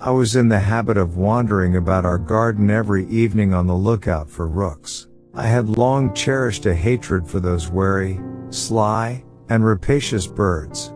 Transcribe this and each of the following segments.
I was in the habit of wandering about our garden every evening on the lookout for rooks. I had long cherished a hatred for those wary, sly, and rapacious birds.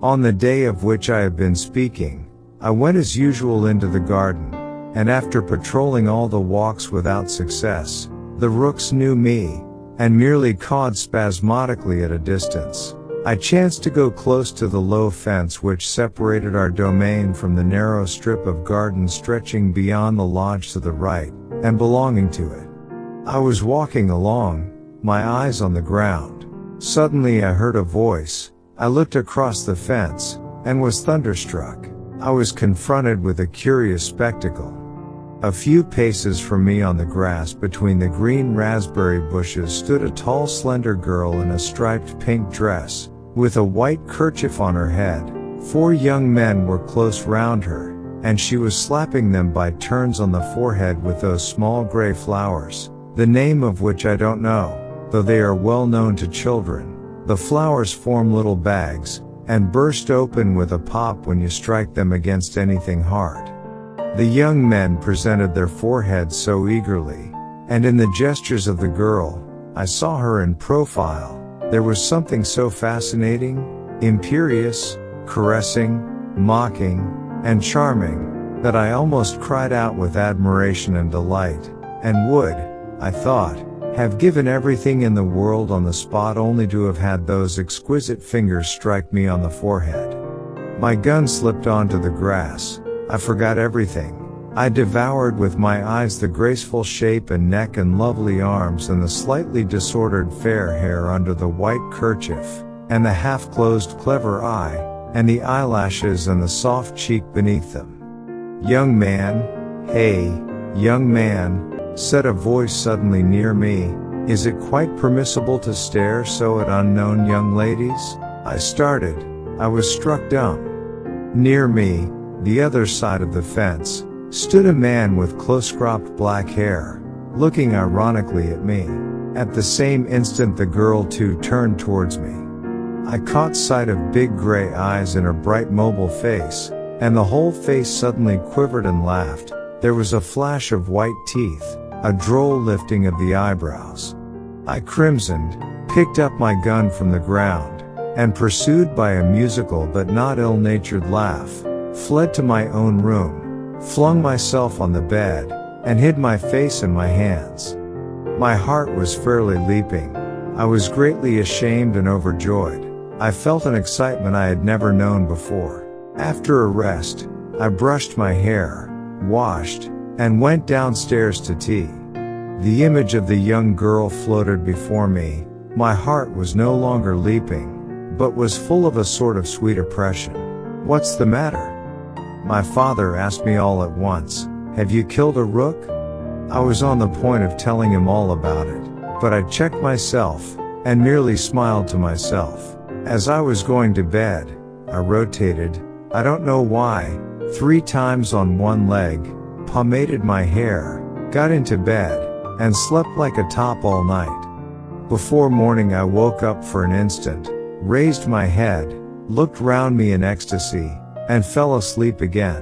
On the day of which I have been speaking, I went as usual into the garden, and after patrolling all the walks without success, the rooks knew me, and merely cawed spasmodically at a distance. I chanced to go close to the low fence which separated our domain from the narrow strip of garden stretching beyond the lodge to the right, and belonging to it. I was walking along, my eyes on the ground. Suddenly I heard a voice. I looked across the fence, and was thunderstruck. I was confronted with a curious spectacle. A few paces from me on the grass between the green raspberry bushes stood a tall slender girl in a striped pink dress, with a white kerchief on her head. 4 young men were close round her, and she was slapping them by turns on the forehead with those small gray flowers, the name of which I don't know, though they are well known to children. The flowers form little bags, and burst open with a pop when you strike them against anything hard. The young men presented their foreheads so eagerly, and in the gestures of the girl, I saw her in profile, there was something so fascinating, imperious, caressing, mocking, and charming, that I almost cried out with admiration and delight, and would, I thought, have given everything in the world on the spot only to have had those exquisite fingers strike me on the forehead. My gun slipped onto the grass. I forgot everything. I devoured with my eyes the graceful shape and neck and lovely arms and the slightly disordered fair hair under the white kerchief, and the half-closed clever eye, and the eyelashes and the soft cheek beneath them. "Young man, hey, young man," said a voice suddenly near me, "is it quite permissible to stare so at unknown young ladies?" I started. I was struck dumb. Near me, the other side of the fence, stood a man with close-cropped black hair, looking ironically at me. At the same instant the girl too turned towards me. I caught sight of big gray eyes in her bright mobile face, and the whole face suddenly quivered and laughed. There was a flash of white teeth, a droll lifting of the eyebrows. I crimsoned, picked up my gun from the ground, and pursued by a musical but not ill-natured laugh, fled to my own room, flung myself on the bed, and hid my face in my hands. My heart was fairly leaping. I was greatly ashamed and overjoyed. I felt an excitement I had never known before. After a rest, I brushed my hair, washed, and went downstairs to tea. The image of the young girl floated before me. My heart was no longer leaping, but was full of a sort of sweet oppression. "What's the matter?" my father asked me all at once. "Have you killed a rook?" I was on the point of telling him all about it, but I checked myself, and merely smiled to myself. As I was going to bed, I rotated, I don't know why, 3 times on one leg, pomaded my hair, got into bed, and slept like a top all night. Before morning I woke up for an instant, raised my head, looked round me in ecstasy, and fell asleep again.